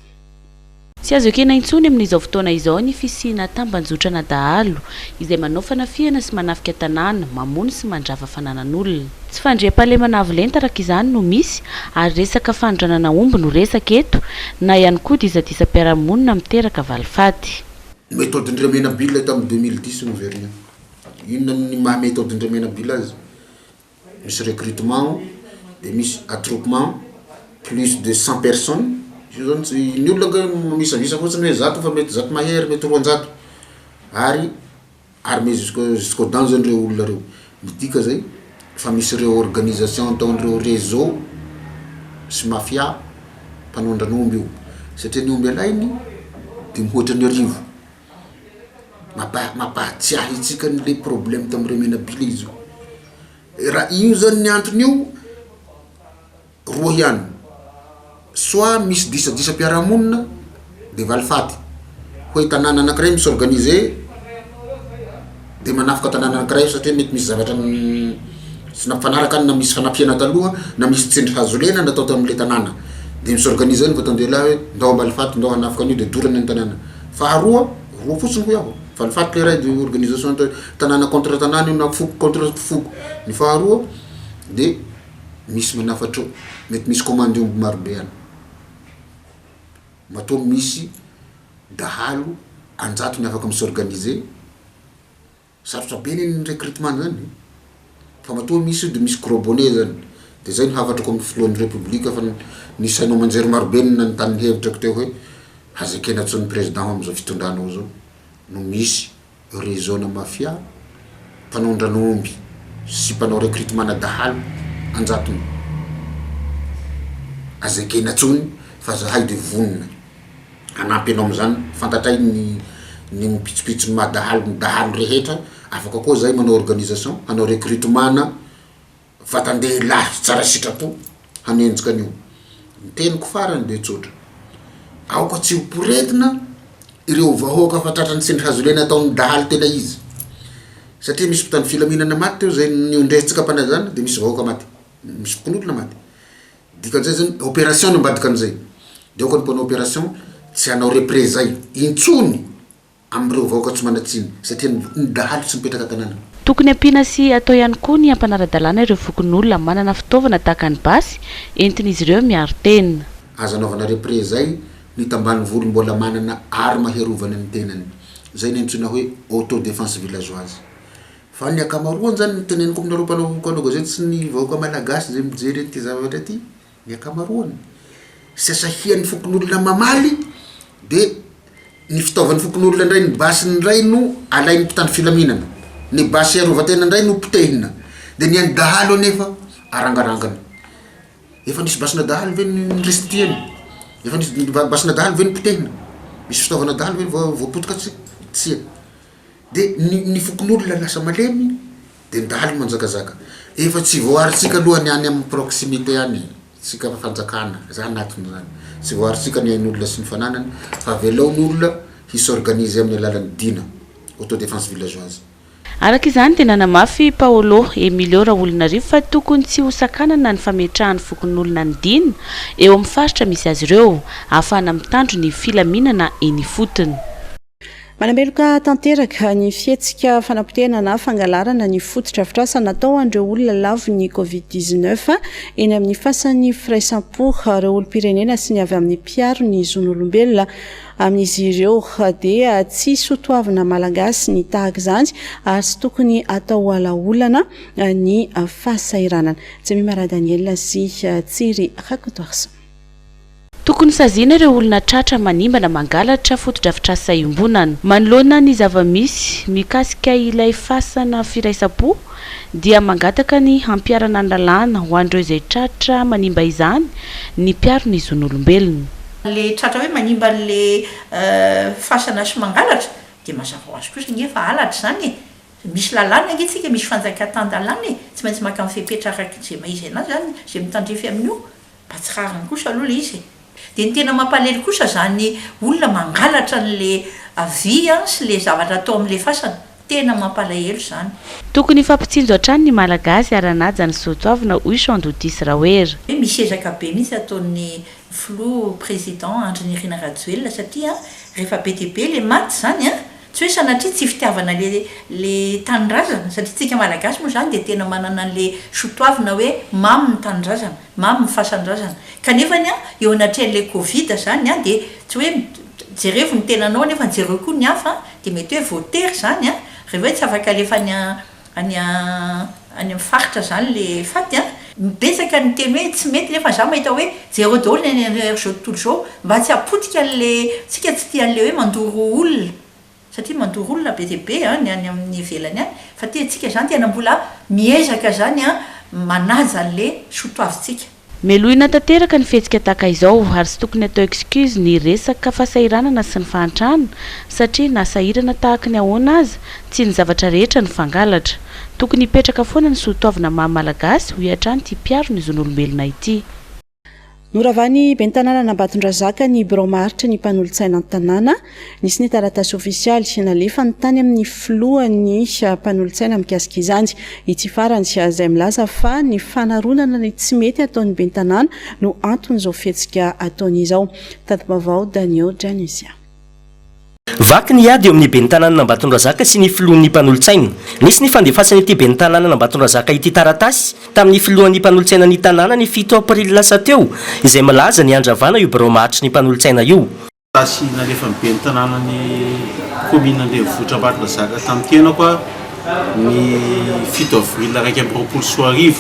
Tsy azo ekena intsony amin'izao fotoana izao ny fisina tambanjotrana dahalo izay manao fanafiana sy manafika tanàna, mamono sy mandrava fananan'olona. Tsy fandriam-pahalemana avolenta araka izany no misy ary resaka fandranana omby no resaka eto na ihany koa dizadisa-piarahamonina miteraka valifaty. Méthode-ndremena bila tamin'ny 2010 no verina. Inona ny maha méthode-ndremena bila azy? Misy recrutement dia misy attroupement plus de 100 personnes. Ny olona misavisa fotsiny hoe zato fa mety zato mahery mety 200 ary armé jusqu'aux dents zany reo olona reo. Midika zay fa misy reo organisation ataon'ireo réseau sy mafia mpanondran'omby io satria ny omby alainy dia mihoatra ny arivo. Mampahatsiahy itsika n'le problème tamin'ireo menabila izy io. Raha io zany ny antony io roa ihany. Soit misy disa-piarahamonina dia valifaty hoe tanàna anankiray misy organisé dia manafika tanàna anankiray satria mety misy zavatra sy nafanaraka na misy fanampiana taloha na misy tsendry hazolena natao tamin'ilay tanàna dia misy organisé ny vatandela hoe ndao valifaty ndao hanafika an'io dia dorany ny tanàna. Faharoa roa fotsiny ho iaho valifaty le raha dia organisation tanàna contre tanàna io na foko contre foko. Ny faharoa dia misy manafatra mety misy commande omby marobe any matoa misy dahalo anjato ny afaka misy organisé sarotra be ny recrutement zany fa matoa misy dia misy gros bonnet zany dia zay no havatrako amin'ny filohan'ny république fa nisy hainao manjery marobe ny nanontany hevitra ko teo hoe azakena tsony président amin'izao fitondranao zao no misy réseau na mafia mpanondran'omby sy mpanao recrutement na dahalo anjatony azakena tsony fa zahay dia vonona hanampy anao amin'izany fantatray ny mipitsopitsy madahalo ny dahalo rehetra afaka koa zay manao organisation hanao recrutement na vatandehilahy tsara sitrapo hanenjika an'io. Ny teniko farany dia tsotra aoka tsy ho poretina ireo vahoaka fantatrany sy ny hazolena ataony dahaly tena izy satria misy fotoany filaminana maty teo zay niondresitsika mpanajana de misy vahoaka maty misy fokon'olona maty dikan'izay zany opération nambadika an'izay de okany mpanao opération tsy hanao représailles intsony am'ireo vahoaka tsy manatsiny satria ny dahaly tsy mipetraka tanàna tokony ampiana sy atao ihany koa ny ampanaradalàna ireo fokon'olona manana fitaovana tahaka ny basy entin'izy ireo miaro tena azo anaovana représailles ny tambany volo mbola manana arma herovana ny tenany zay ny antsoina hoe autodéfense villageoise fa ny akamaroany zany ny teneniko aminareo mpanao zay tsy ny vahoaka malagasy zay mijery ty zavatra ty ny akamaroany sy asahian'ny fokon'olona mamaly de ny fitaovan'ny fokon'olona ndray ny basy ndray no alainy mpitandro filaminana ny basy arovatena ndray no potehina de ny any dahalo anefa arangarangana efa nisy basina dahalo ve ny restitueny efa nisy basina dahalo ve ny potehina misy fitaovana dahalo ve voapotika tsia de ny fokon'olona lasa malemy de ny dahalo manjakazaka efa tsy voaritsika aloha ny any amin'ny proximité any tsika fanjakana za anatiny zany tsy voaritsika ny ain'olona sy ny fananany fa velaon'olona hisorganize amin'ny alalan'ny dina autodéfense villageoise araka izany tena namafy Paolo Emilio Raolinarivo fa tokony tsy hosakanana ny fametrahany fokon'olona ny dina eo amin'ny faritra misy azy ireo ahafahana mitandro ny filaminana eny fotony Manameloka tanteraka ny fietsika fanapotena na fangalarana ny fotodrafitrasa natao andreo olona lavo ny Covid-19 eny amin'ny fasan'ny firaisampo ireo olom-pirenena sy ny avy amin'ny mpiaro ny zon'olombelona amin'izy ireo dia tsy sotoavina malagasy ny tahaka izany ary sy tokony atao alaolana ny fahasairanana. Jemimara Daniel sy Tsiri Rakotorsa. Tokony saziana ireo olona tratra manimbana mangalatra fotodrafitrasa iombonana manoloana ny zava-misy mikasika ilay fasana firaisampo dia mangataka ny hampiarana lalàna ho andreo izay tratra manimba izany ny mpiaro ny zon'olombelona. Le tratra hoe manimba le fasana sy mangalatra dia mazava ho azy kosa nefa halatra zany misy lalàna antsika misy fanjakatan-dalàna tsy maintsy maka mifepetraka zay maizy anazy zany zay mitandrefy amin'io mba tsy rariny kosa aloha le izy dia ny tena mampalely kosa zany olona mangalatra n'le avia sy le zavatra atao amin'le fasana tena mampalahelo zany. Tokony fampitsinjo hatrany ny malagasy aranaja ny soatoavina hoy Chandodis Raoera. Misy ezaka be mihitsy ataon'ny flou président Andrinirina Rajoelina satria rehefa be dia be le maty zany tsy hoe sanatria tsy fitiavana le tanindrazana satria tsika malagasy moa zany dia tena manana le soatoavina hoe mamy ny tanindrazana mamy ny fasan-drazana kanefany eo anatrehan'le Covid zany dia tsy hoe jerevo ny tenanao nefa jereo koa ny hafa dia mety hoe voatery zany rehefa hoe tsy afaka alefa any amin'ny faritra zany le faty mibetsaka ny teny hoe tsy mety nefa za mahita hoe zero daholo ny zao tontolo zao mba tsy hapotika an'le tsika tsy tia an'le hoe mandoro olona satria mandoro olona be dia be ny any amin'ny ivelany fa tsika zany tena mbola miezaka zany manaja an'le soatoavintsika. Melohina tanteraka ny fihetsika tahaka izao ary tsy tokony atao excuse ny resaka fahasairanana sy ny fahantrana satria nasahirana tahaka ny ahoana azy tsy ny zavatra rehetra ny fangalatra tokony hipetraka foana ny soatoavina maha-malagasy ho hiatrany ty mpiaro ny zon'olombelona ity. Noravany ben'ny tanàna Nambatondrazaka ny bureau maharitra ny mpanolontsaina an-tanàna nisy ny taratasy ofisialy nalefa ny tany amin'ny filohan'ny mpanolontsaina mikasika izany ity farany izay milaza fa ny fanaronana ny tsy mety ataon'ny ben'ny tanàna no anton'izao fihetsika ataon'izao. Tadibavao Daniel Janisia. Vaky ny ady eo amin'ny ben'ny tanàna Nambatondrazaka sy ny filohan'ny mpanolontsaina. Nisy ny fandefasana ity ben'ny tanàna Nambatondrazaka ity taratasy tamin'ny filohan'ny mpanolontsaina ny tanàna ny 7 aprily lasa teo izay malaza ny andravana io bureau maharitra ny mpanolontsaina io. Tasy nalefa ny ben'ny tanàna ny commune Andrenivohitra Ambatondrazaka tamin'ny tena koa ny 7 avril 2024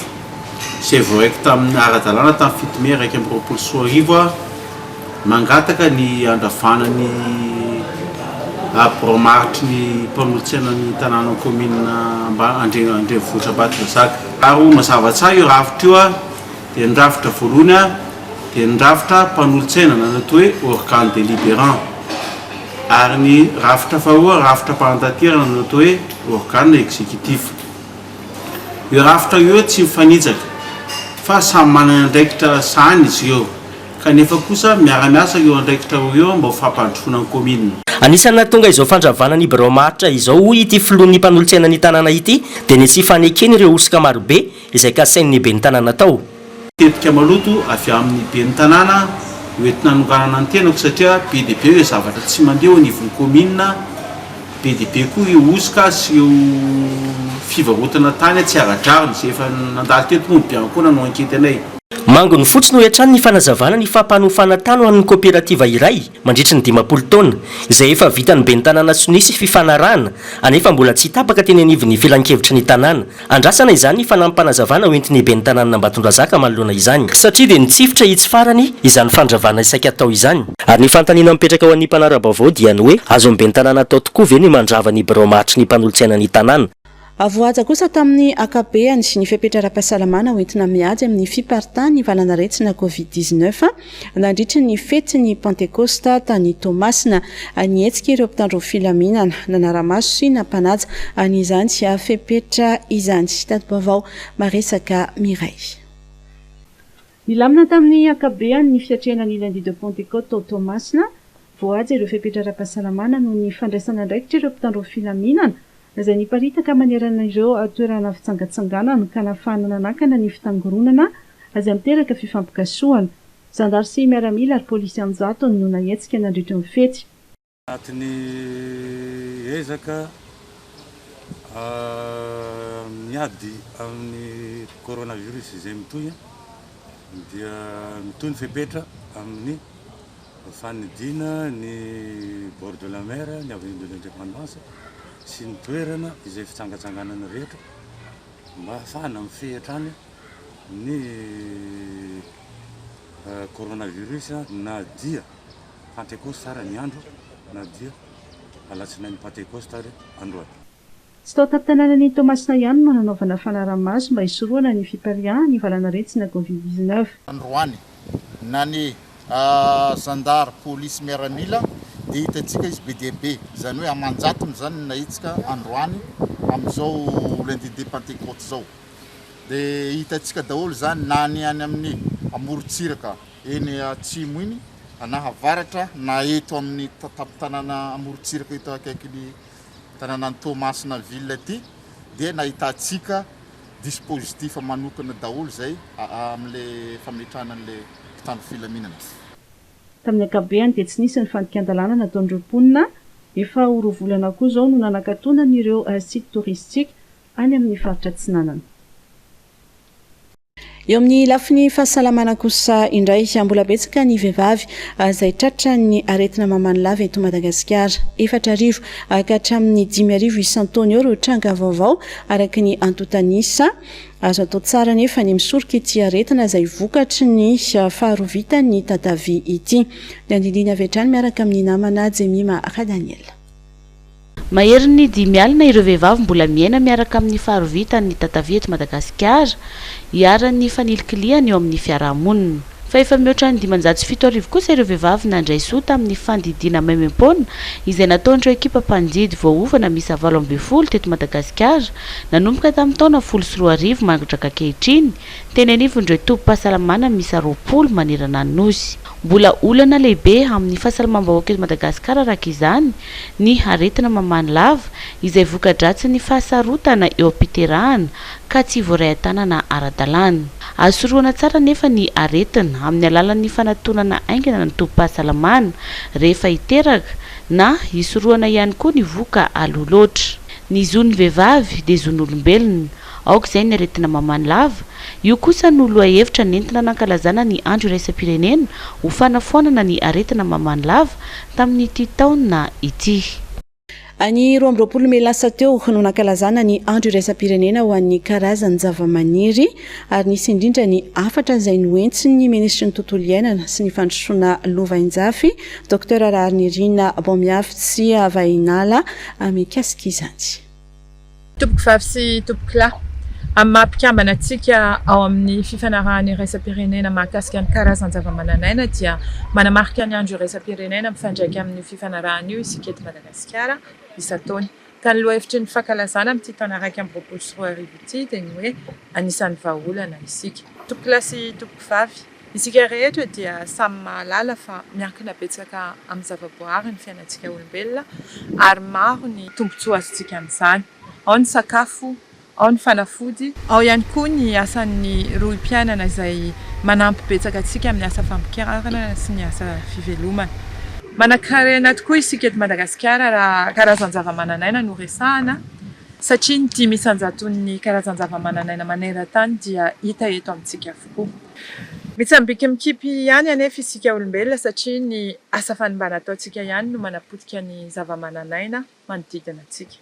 izay voaika tamin'ny ara-dalàna tamin'ny 7 mai 2024 mangataka ny andravana ny bureau maharitra ny mpanolontsaina ny tanàna commune Andrenivohitra Ambatondrazaka. Ary mazava tsara io rafitra io dia nirafitra voalohany dia nirafitra mpanolontsaina na natao hoe organe délibérant ary ny rafitra faharoa rafitra mpanan-tanterana na natao hoe organe exécutif. Io rafitra io tsy mifanitsaka fa samy manana andraikitra sahany izy io kanefa kosa miaramiasa eo andraikitra eo mba ho fampandrosoana ny commune. Anisany tonga izao fandravana ny Bromatra izao ity filohan'ny mpanolotsaina ny tanàna ity dia ny tsy fanekeny ireo osika marobe izay kasain'ny be ny tanàna tao. Tetika maloto avy amin'ny be ny tanàna hoentina hanonganana ny tenako satria be dia be hoe zavatra tsy mandeha anivon'ny commune, be dia be koa io osika sy io fivarotana tany tsy aradrariny izay efa nandalo teto moa bianco koa nanao ankety anay. Mangony fotsiny ho hatrany ny fanazavana ny fampanofana tany ho an'ny kooperativa iray mandritra ny 50 taona izay efa vitany be ny tanàna tsy nisy fifanarahana anefa mbola tsy tapaka teny anivon'ny filan-kevitra ny tanàna. Andrasana izany ny fanampanazavana hoentiny be ny tanàna Ambatondrazaka manoloana izany satria dia nitsifitra hitsy farany izany fandravana isaky atao izany. Ary ny fantaniana mipetraka ho an'ny mpanara-baovao dia ny hoe azo be ny tanàna atao tokoa ve ny mandrava ny Bromatry ny mpanolotsaina ny tanàna. Avoaja kosa tamin'ny akabeany sy ny fipetra-ara-pahasalamana hoentina miady amin'ny fipartany ny valanaretsina Covid-19 nandritra ny fety ny Pentecosta tany Tomasina nietsika ireo mpitandro filaminana nanaramaso sy nampanaja an'izany sy afepetra izany. Tato-baovao Maresaka Miray. Nilamina tamin'ny akabeany ny fiatrehana ny lundi de Pentecôte tao Tomasina voaja ireo fipetra-ara-pahasalamana no ny fandraisana ndraikitra ireo mpitandro filaminana izay niparitaka manerana ireo toerana fitsangatsanganana ka nafana nakana ny fitangoronana izay miteraka fifampikasoana. Zandary sy miaramila ary polisy anjato no naetsika nandritra ny fety. Anatin'ny ezaka miady amin'ny coronavirus izay mitoy dia mitoy ny fepetra amin'ny fanidina ny bord de la mer, ny avenue de l'indépendance sy ny toerana izay fitsangatsanganana rehetra mba ahafahana mifehitrany ny coronavirus na dia Pentecoste ara ny andro na dia alatsinainy Pentecoste ary androany. Tsy tao tapitanànan'ny Tomasina ihany no nanaovana fanaramaso mba hisoroana ny fipariahana ny valanaretsina Covid-19. Androany na ny zandary polisy miaramila dia hitantsika izy be dia be izany hoe amanjatony zany nahitsika androany amin'izao lundi de Pentecôte zao. Dia hitantsika daholo zany na ny any amin'ny amorontsiraka eny atsimo iny na havaratra na eto amin'ny tapitanàna amorontsiraka eto akaikin'ny tanànan'ny Tomasina ville ty dia nahitantsika dispositif manokana daholo zay amin'le fametrahana an'le mpitandro filaminana. Tamin'ny akabeany dia tsy nisy ny fandikan-dalàna nataon'ireo mponina efa roa volana koa zao no nanakatonana ireo site touristique any amin'ny faritra Atsinanana. Eo amin'ny lafiny fahasalamana kosa indray mbola betsaka ny vehivavy izay tratra ny aretina mamany lava eto Madagasikara. 4 arivo ka hatramin'ny 5,800 taona eo ireo tranga vaovao araka ny antotanisa. Azo atao tsara nefa ny misoroka ity aretina izay vokatry ny faharovita ny tadavy ity. Ny andindiny avy hatrany miaraka amin'ny namana Jemima Radaniel. Mahery ny 5 alina ireo vehivavy mbola miaina miaraka amin'ny faharovita ny tadavy eto Madagasikara hiaran'ny fanilikiliana eo amin'ny fiarahamonina. Fa efa mihoatra ny 507 kosa ireo vehivavy nandray soa tamin'ny fandidiana maimam-poana izay nataon'ireo ekipa mpandidy voaovana misy 80 teto Madagasikara nanomboka tamin'ny taona 13 mangotraka ankehitriny teny anivon'ireo tompom-pahasalamana misy 20 manerana ny nosy. Mbola olana lehibe amin'ny fahasalamam-bahoaka eto Madagasikara araka izany ny aretina mamany lava izay voka-dratsy ny fahasarotana eo am-piterahana ka tsy voaray tanana ara-dalàna. Asoroana tsara nefa ny aretina amin'ny alalan'ny fanatonana aingana ny tompom-pahasalamana rehefa hiteraka na hisoroana ihany koa ny voka aloloatra. Ny zon'ny vehivavy dia zon'olombelona aoka izay ny aretina mamany lava. Io kosa no loha hevitra nentina nankalazana ny andro iraisam-pirenena ho fanafoanana ny aretina mamany lava tamin'ny ity taona ity. Any 20 Mey lasa teo no nankalazana ny andro iraisam-pirenena ho an'ny karazany zava-maniry ary nisy indrindra ny 4 izay noentsiny ministry ny tontolo iainana sy ny fandrosoana lovainjafy Dr Rarinirina Bomiafy sy Vainala mikasika izany. Tompoko vavy sy tompoko lahy amin'ny mampikambana antsika ao amin'ny fifanarahan'ny iraisam-pirenena mahakasika ny karazany zava-mananaina dia manamarika ny andro iraisam-pirenena mifandraika amin'ny fifanarahana io isika eto Madagasikara isan-taona. Ka ny lohahevitry ny fankalazana amin'ity taona 2024 ity dia ny hoe anisan'ny vahaolana isika. Tompoko lahy sy tompoko vavy isika rehetra dia samy mahalala fa miankina betsaka amin'ny zavaboary ny fiainantsika olombelona ary maro ny tombontsoa azontsika amin'izany ao ny sakafo ao ny fanafody ao ihany koa ny asan'ny rohim-piainana izay manampy betsaka antsika amin'ny asa fampianarana sy ny asa fivelomana. Manan-karena tokoa isika eto Madagasikara raha karazan-java-manan'aina no resahana satria ny 10 isanjaton'ny karazan-java-manan'aina maneran-tany dia hita eto amintsika avokoa. Mitsambika mikipy ihany anefa isika olombelona satria ny asa fanimbana ataontsika ihany no manapotika ny zava-manan'aina manodidina antsika.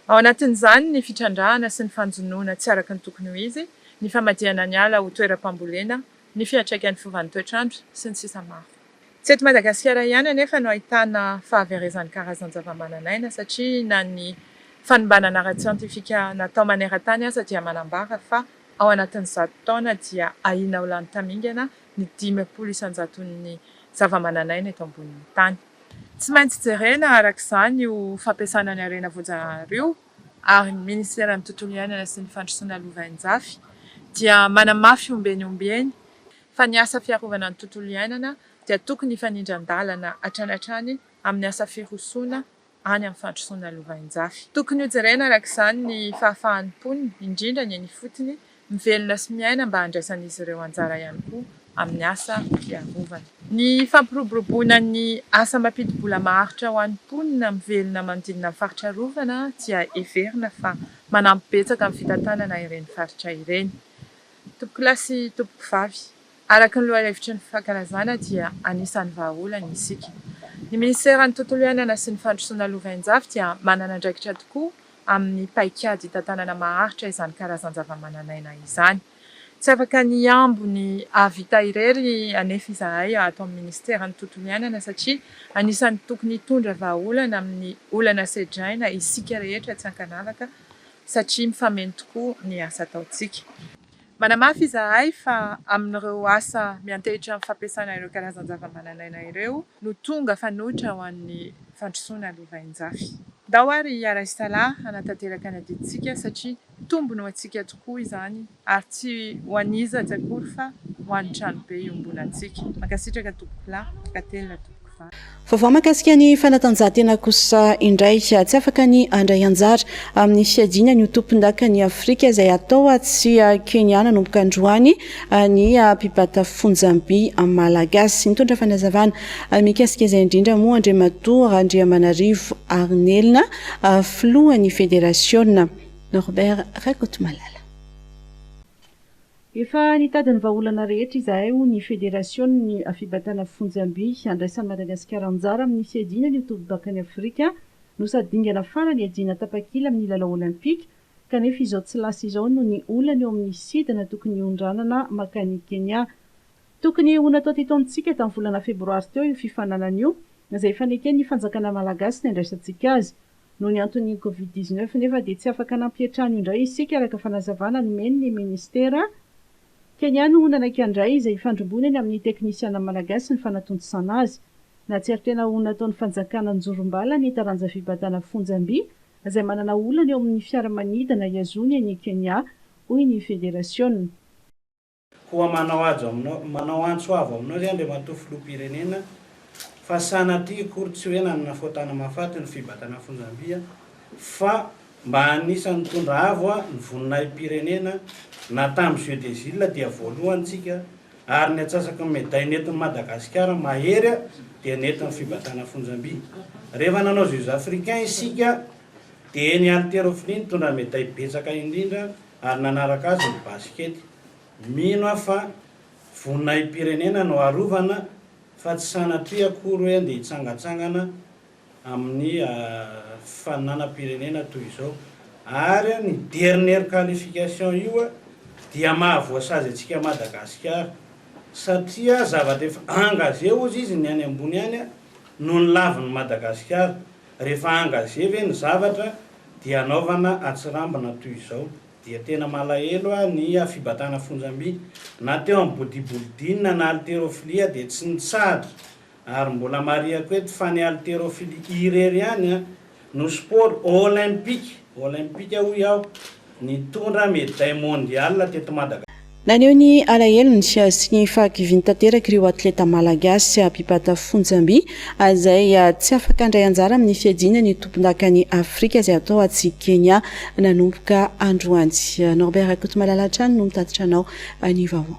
Ao anatin'izany ny fitrandrahana sy ny fanjonoana tsy araka ny tokony ho izy, ny famadihana ny ala ho toeram-pambolena, ny fiantraikan'ny fiovan'ny toetrandro sy ny sisa maro. Tsy eto Madagasikara ihany anefa no ahitana fahaverezan'ny karazan-java-manan'aina satria na ny fanimbanana ara-tsiantifika natao maneran-tany aza dia manambara fa ao anatin'izao taona dia ahina ho lany tamingana ny 10 isanjaton'ny zava-manan'aina eto ambonin'ny tany. Tsy maintsy jerena arak'izany io fampiasana ny harena voajanahary ary ny Ministeran'ny tontolo iainana sy ny fandrosoana lovain-jafy dia manamafy ombeny fa ny asa fiarovana ny tontolo iainana dia tokony hifanindran-dalana hatrany amin'ny asa firosoana any amin'ny fandrosoana lovain-jafy. Tokony ho jerena arak'izany ny fahafahan'ny mponina indrindra ny eny fotony mivelona sy miaina mba handraisan'izy ireo anjara ihany koa amin'ny asa fiarovana. Ny fampiroboroboana ny asa mampidi-bola maharitra ho an'ny mponina mivelona manodidina amin'ny faritra rovana dia heverina fa manampy betsaka amin'ny fitantanana ireny faritra ireny. Tompo-kilasy tompo-vavy, araka ny lohahevitry ny fankalazana dia anisan'ny vahaolana isika. Ny Ministeran'ny tontolo iainana sy ny fandrosoana lovain-jafy dia manana andraikitra tokoa amin'ny paikady hitantanana maharitra izany karazan-java-manan'aina izany. Tsy afaka ny ambo ny avita irery anefa izahay ato amin'ny Ministeran'ny tontolo iainana satria anisan'ny tokony hitondra vahaolana amin'ny olana sedraina isika rehetra tsy ankanavaka satria mifameno tokoa ny asa ataontsika. Manamafy izahay fa amin'ireo asa miantehitra amin'ny fampiasana ireo karazan-java-manan'aina ireo no tonga fanohitra ho an'ny fandrosoana lovain-jafy. Ndao ary ara-isalahy hanatanteraka ny adidintsika satria tombony ho antsika tokoa izany ary tsy ho aniza tsy akory fa ho an'ny tranobe iombonantsika. Mankasitraka tompokolahy, makatelina tompokivavy. Vaovao mahakasika ny fanatanjahantena kosa indray tsy afaka ny andray anjara amin'ny fiadiana ny tompon-daka ny Afrika izay atao atsy Kenya nanomboka androany ny mpibata fonjam-by malagasy. Nitondra fanazavana mikasika izay indrindra moa Andriamatoa Andriamanarivo Arnelina filohan'ny federasiona Norbert Rakotomalala. Efa nitady ny vahaolana rehetra izahay ny federasiona ny fibatana fonjam-by andraisan'ny Madagasikara anjara amin'ny fiadiana ny tompon-daka ny Afrika no sady dingana farany adiana tapakila amin'ny lalao olimpika kanefa izao tsy lasa izao no ny olana eo amin'ny sidana tokony hondranana makany Kenya. Tokony ho natao tetontsika tamin'ny volana febroary teo io fifananana io izay faneken'ny fanjakana malagasy ny andraisantsika azy noho ny antony Covid-19 nefa dia tsy afaka nampiatrano indray isika araka fanazavana nomen'ny ministera Kenya no nanakandray izay fandrombonany amin'ny teknisiana malagasy ny fanatontsana azy. Na tsy ary tena ho nataon'ny fanjakana Njorombala ny taranja fibatana fonjam-by izay manana olana eo amin'ny fiaramanidina iazony any Kenya hoy ny federasiona. Koa manao antso avo aminao zay Andriamatoa filoham-pirenena fa sanatria kory tsy hoe nanana fotana mahafaty ny fibatana fonjam-by fa mba anisan'ny tondra avo ny voninahim-pirenena na tamin'ny Jeux des Îles dia voalohantsika ary ny atsasaka ny médaille nentin'ny Madagasikara mahery dia nentin'ny fibatana fonjam-by. Rehefa nanao Jeux africains isika dia ny haltérophilie nitondra médaille betsaka indrindra ary nanaraka azy ny baskety. Mino fa voninahim-pirenena no arovana fa tsy sanatria akory hoe andeha hitsangatsangana amin'ny fananam-pirenena toy izao. Ary ny dernière qualification io dia mahavoasazy antsika Madagasikara satria zavatra efa engagé ozy izy ny any ambony any no ny lavin'ny Madagasikara. Rehefa engagé ve ny zavatra dia anaovana atsirambana toy izao. Dia tena malahelo ny fibatana fonjam-by na teo amin'ny bodybuilding na haltérophilie dia tsy nitsahatra ary mbola mariako eto fa ny haltérophilie irery any no sport olympique hoy aho nitondra médaille mondiale teto Madagasikara. naneo ny alahelo sy ny fahakiviany tanteraka ireo atleta malagasy mpipata fonjamby izay tsy afaka andray anjara amin'ny fiadiana ny tompon-dakany Afrika izay atao atsy Kenya nanomboka androany. Norbert Akotomalalatra no mitatitra anao ny vaovao.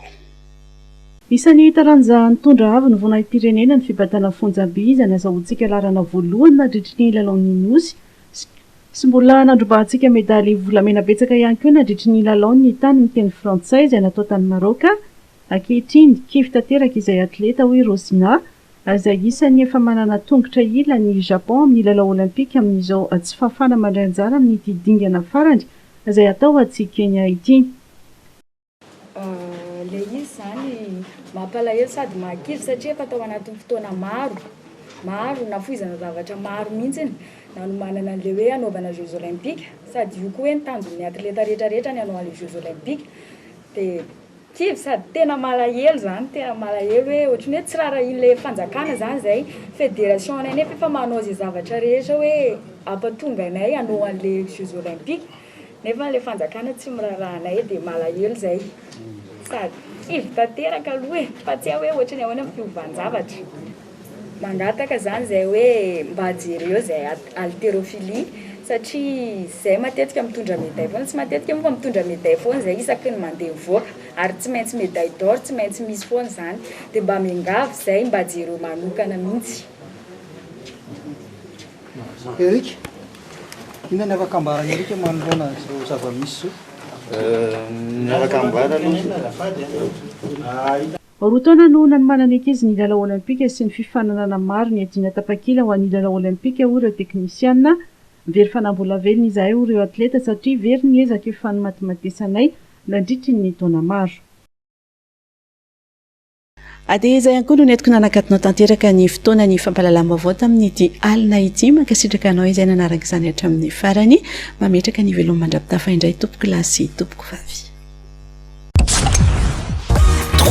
Isan'ny taranja nitondra avy ny vonay pirenena ny fibatana fonjamby izay nazahoantsika larana voalohany nadritry ny lalaon'ny nosy sy mbola nandrobahantsika medaly volamena betsaka ihany koa nadritry ny lalaon'ny tany miteny frantsay izay natao tany Maroka. Ankehitriny kivy tanteraka izay atleta hoe Rosina izay isan'ny efa manana tongotra ila ny Japon amin'ny lalao olimpika amin'izao tsy fafana mandray anjara amin'ny ity dingana farany izay atao atsy Kenya ity. Le izy zany mampalahelo sady mahakivy satria efa tao anatin'ny fotoana maro nafoizana zavatra maro mihitsiny nanomanana an'le hoe anaovana Jeux olympiques sady io koa hoe nitanjon'ny atleta rehetrarehetra ny hanao an'le Jeux olympiques dia kivy sady tena malahelo zany tena malahelo hoe ohatrany hoe tsy rara ilay fanjakana zany zay fédération anay nefa efa manao izay zavatra rehetra hoe ampatonga anay hanao an'le Jeux olympiques nefa le fanjakana tsy mirarahanay dia malahelo zay sady kivy tanteraka aloha fa tsy hoe ohatrany ahoana amin'ny fiovanjavatra mangataka zany zay hoe mba hajereo zay haltérophilie satria zay matetika mitondra médaille foana tsy matetika moa fa mitondra médaille foana zay isaky ny mandeha mivoaka ary tsy maintsy médaille d'or tsy maintsy misy foana zany dia mba miangavy zay mba hajereo manokana mihitsy. Eric, inona ny afaka ambarany Eric manoloana zao zava-misy zao? Ny afaka ambara Roa taona no nanomanana ankizy ny lalao olimpika sy ny fifananana maro ny adina tapakila ho an'ny lalao olimpika ho ireo teknisiana. Very fanambola-velona izahay ho ireo atleta satria very ny ezaka efa ny matematesanay nandritry ny taona maro. Dia izay ihany koa no netiko nanakatinao tanteraka ny fotoana ny fampalalam-baovao tamin'ity alina ity mankasitraka anao izay nanaraka izany hatramin'ny farany mametraka ny veloma mandrapitafa indray tompoko lasy tompoko vavy.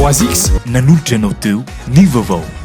3X nanolotra anao teo ny vaovao.